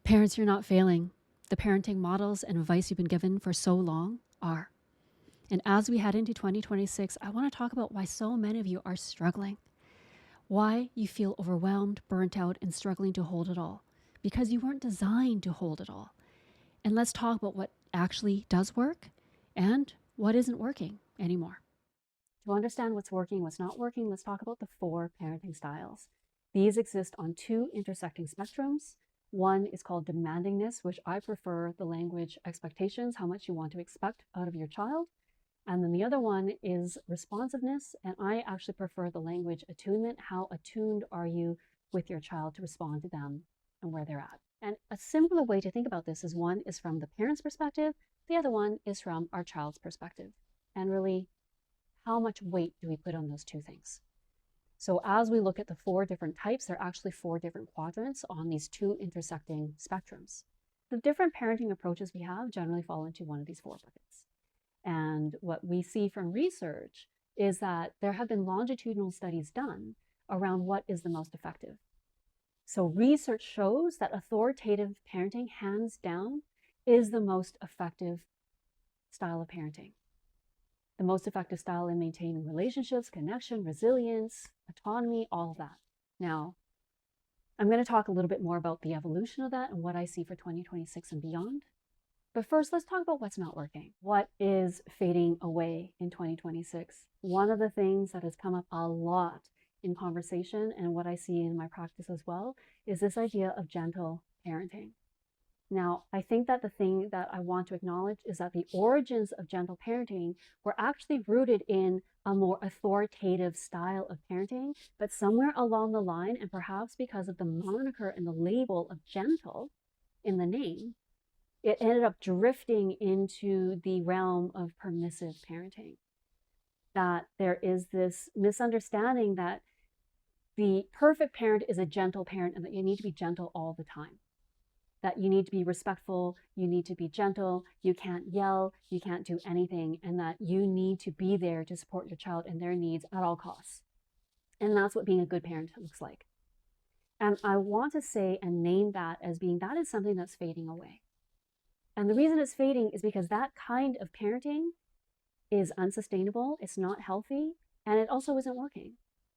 Parents, you're not failing. The parenting models and advice you've been given for so long are. And as we head into 2026, I want to talk about why so many of you are struggling. Why you feel overwhelmed, burnt out, and struggling to hold it all. Because you weren't designed to hold it all. And let's talk about what actually does work and what isn't working anymore. To understand what's working, what's not working, let's talk about the 4 parenting styles. These exist on 2 intersecting spectrums. One is called demandingness, which I prefer the language expectations, how much you want to expect out of your child. And then the other one is responsiveness, and I actually prefer the language attunement. How attuned are you with your child to respond to them and where they're at? And a simpler way to think about this is one is from the parent's perspective, the other one is from our child's perspective. And really, how much weight do we put on those 2 things? So as we look at the 4 different types, there are actually 4 different quadrants on these 2 intersecting spectrums. The different parenting approaches we have generally fall into one of these 4 buckets. And what we see from research is that there have been longitudinal studies done around what is the most effective. So research shows that authoritative parenting, hands down, is the most effective style of parenting. The most effective style in maintaining relationships, connection, resilience, autonomy, all of that. Now, I'm going to talk a little bit more about the evolution of that and what I see for 2026 and beyond. But first, let's talk about what's not working. What is fading away in 2026? One of the things that has come up a lot in conversation and what I see in my practice as well is this idea of gentle parenting. Now, I think that the thing that I want to acknowledge is that the origins of gentle parenting were actually rooted in a more authoritative style of parenting, but somewhere along the line, and perhaps because of the moniker and the label of gentle in the name, it ended up drifting into the realm of permissive parenting. That there is this misunderstanding that the perfect parent is a gentle parent and that you need to be gentle all the time. That you need to be respectful, you need to be gentle, you can't yell, you can't do anything, and that you need to be there to support your child and their needs at all costs. And that's what being a good parent looks like. And I want to say and name that as being that is something that's fading away. And the reason it's fading is because that kind of parenting is unsustainable, it's not healthy, and it also isn't working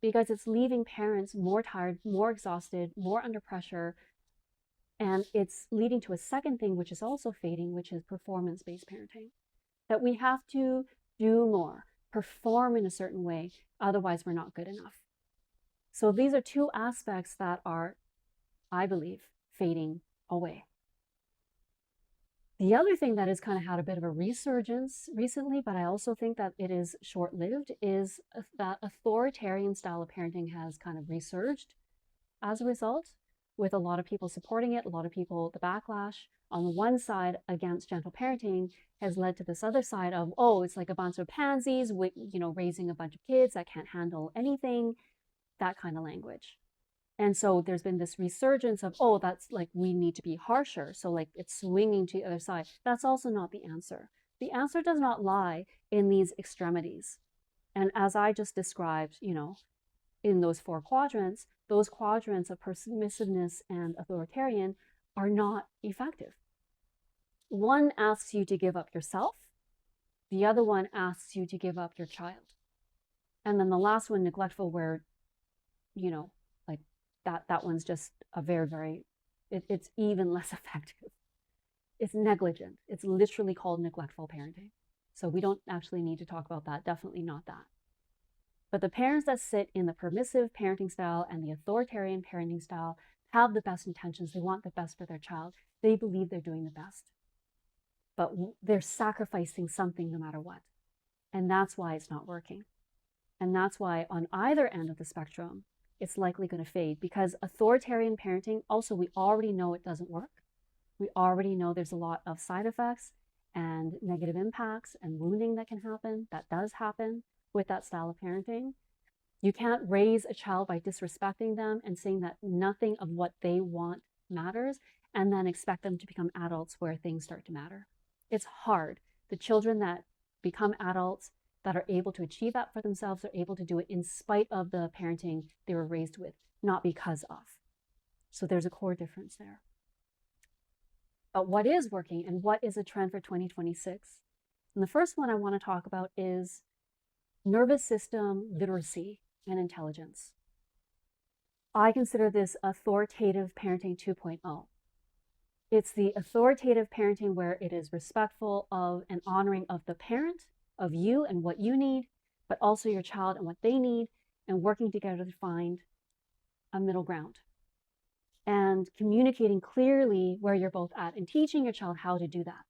because it's leaving parents more tired, more exhausted, more under pressure. And it's leading to a second thing, which is also fading, which is performance-based parenting. That we have to do more, perform in a certain way, otherwise we're not good enough. So these are 2 aspects that are, I believe, fading away. The other thing that has kind of had a bit of a resurgence recently, but I also think that it is short-lived, is that authoritarian style of parenting has kind of resurged as a result, with a lot of people supporting it, a lot of people, the backlash on the one side against gentle parenting has led to this other side of, oh, it's like a bunch of pansies, raising a bunch of kids that can't handle anything, that kind of language. And so there's been this resurgence of, oh, that's like, we need to be harsher. So like it's swinging to the other side. That's also not the answer. The answer does not lie in these extremities. And as I just described, in those 4 quadrants, those quadrants of permissiveness and authoritarian are not effective. One asks you to give up yourself. The other one asks you to give up your child. And then the last one, neglectful, where, like that one's just a very, very, it's even less effective. It's negligent. It's literally called neglectful parenting. So we don't actually need to talk about that. Definitely not that. But the parents that sit in the permissive parenting style and the authoritarian parenting style have the best intentions. They want the best for their child. They believe they're doing the best. But they're sacrificing something no matter what. And that's why it's not working. And that's why on either end of the spectrum, it's likely going to fade, because authoritarian parenting, also, we already know it doesn't work. We already know there's a lot of side effects and negative impacts and wounding that can happen. That does happen with that style of parenting. You can't raise a child by disrespecting them and saying that nothing of what they want matters and then expect them to become adults where things start to matter. It's hard. The children that become adults that are able to achieve that for themselves are able to do it in spite of the parenting they were raised with, not because of. So there's a core difference there. but what is working and what is a trend for 2026. And the first one I want to talk about is nervous system literacy and intelligence. I consider this authoritative parenting 2.0. It's the authoritative parenting where it is respectful of and honoring of the parent, of you and what you need, but also your child and what they need, and working together to find a middle ground. And communicating clearly where you're both at and teaching your child how to do that.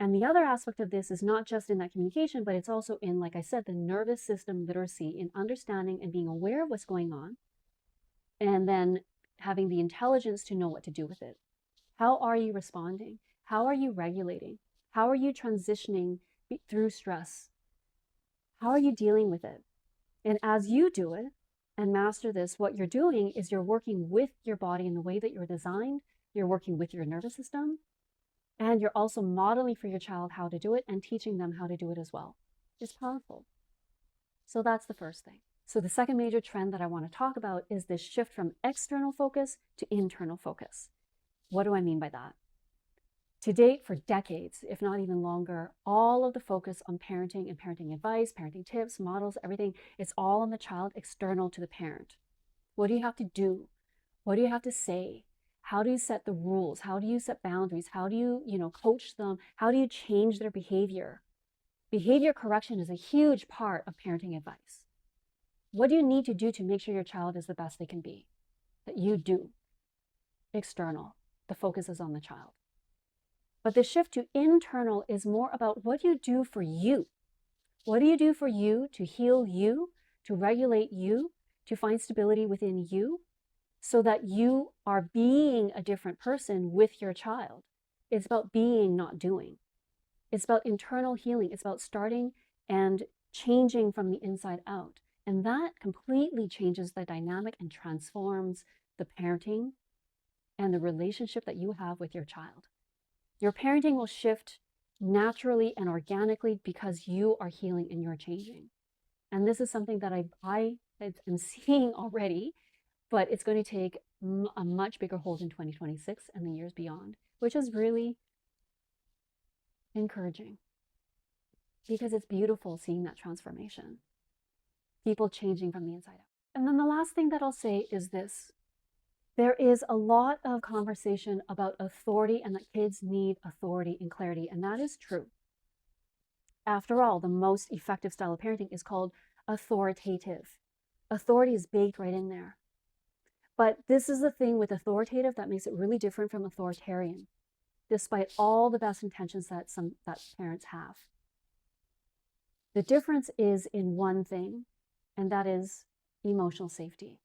And the other aspect of this is not just in that communication, but it's also in, like I said, the nervous system literacy, in understanding and being aware of what's going on, and then having the intelligence to know what to do with it. How are you responding? How are you regulating? How are you transitioning through stress? How are you dealing with it? And as you do it and master this, what you're doing is you're working with your body in the way that you're designed. You're working with your nervous system. And you're also modeling for your child how to do it and teaching them how to do it as well. It's powerful. So that's the first thing. So the second major trend that I want to talk about is this shift from external focus to internal focus. What do I mean by that? To date, for decades, if not even longer, all of the focus on parenting and parenting advice, parenting tips, models, everything, it's all on the child, external to the parent. What do you have to do? What do you have to say? How do you set the rules? How do you set boundaries? How do you, coach them? How do you change their behavior? Behavior correction is a huge part of parenting advice. What do you need to do to make sure your child is the best they can be? That you do. External. The focus is on the child. But the shift to internal is more about what do you do for you? What do you do for you to heal you, to regulate you, to find stability within you, so that you are being a different person with your child? It's about being, not doing. It's about internal healing. It's about starting and changing from the inside out. And that completely changes the dynamic and transforms the parenting and the relationship that you have with your child. Your parenting will shift naturally and organically because you are healing and you're changing. And this is something that I am seeing already, but it's going to take a much bigger hold in 2026 and the years beyond, which is really encouraging because it's beautiful seeing that transformation, people changing from the inside out. And then the last thing that I'll say is this. There is a lot of conversation about authority and that kids need authority and clarity, and that is true. After all, the most effective style of parenting is called authoritative. Authority is baked right in there. But this is the thing with authoritative that makes it really different from authoritarian, despite all the best intentions that parents have. The difference is in one thing, and that is emotional safety.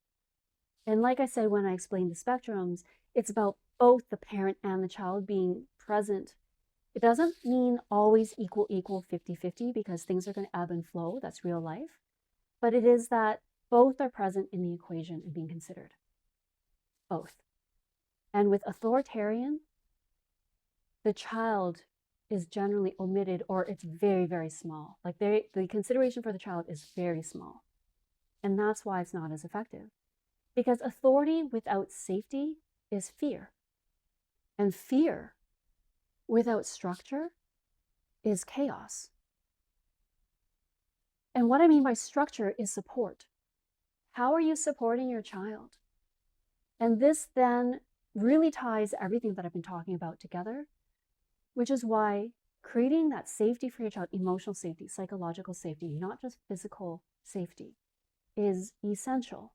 And like I said, when I explained the spectrums, it's about both the parent and the child being present. It doesn't mean always equal, 50-50, because things are going to ebb and flow. That's real life. But it is that both are present in the equation and being considered. Both. And with authoritarian, the child is generally omitted, or it's very, very small. Like the consideration for the child is very small. And that's why it's not as effective. Because authority without safety is fear. And fear without structure is chaos. And what I mean by structure is support. How are you supporting your child? And this then really ties everything that I've been talking about together, which is why creating that safety for your child, emotional safety, psychological safety, not just physical safety, is essential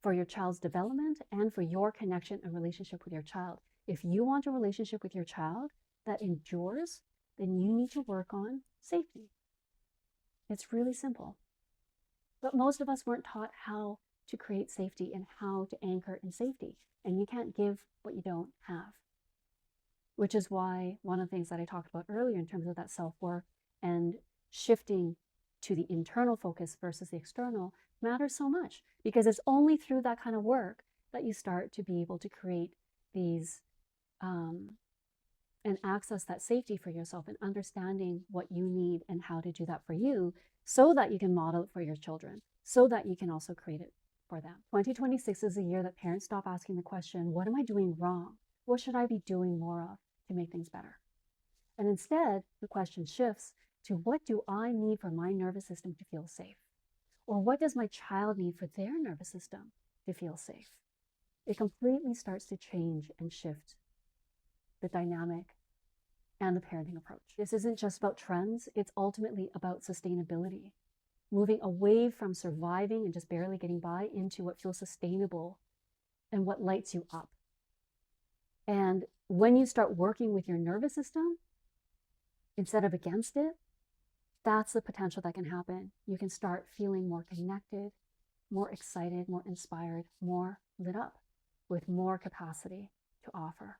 for your child's development and for your connection and relationship with your child. If you want a relationship with your child that endures, then you need to work on safety. It's really simple. But most of us weren't taught how to create safety and how to anchor in safety. And you can't give what you don't have. Which is why one of the things that I talked about earlier in terms of that self-work and shifting to the internal focus versus the external matters so much, because it's only through that kind of work that you start to be able to create these and access that safety for yourself and understanding what you need and how to do that for you so that you can model it for your children, so that you can also create it for them. 2026 is a year that parents stop asking the question, what am I doing wrong? What should I be doing more of to make things better. And instead, the question shifts to what do I need for my nervous system to feel safe? Or what does my child need for their nervous system to feel safe? It completely starts to change and shift the dynamic and the parenting approach. This isn't just about trends, it's ultimately about sustainability, moving away from surviving and just barely getting by into what feels sustainable and what lights you up. And when you start working with your nervous system instead of against it, that's the potential that can happen. You can start feeling more connected, more excited, more inspired, more lit up with more capacity to offer.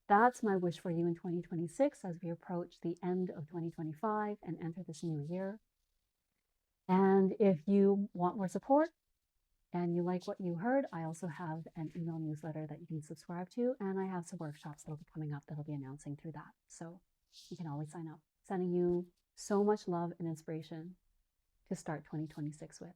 That's my wish for you in 2026 as we approach the end of 2025 and enter this new year. And if you want more support and you like what you heard, I also have an email newsletter that you can subscribe to, and I have some workshops that'll be coming up that'll be announcing through that. So you can always sign up. Sending you so much love and inspiration to start 2026 with.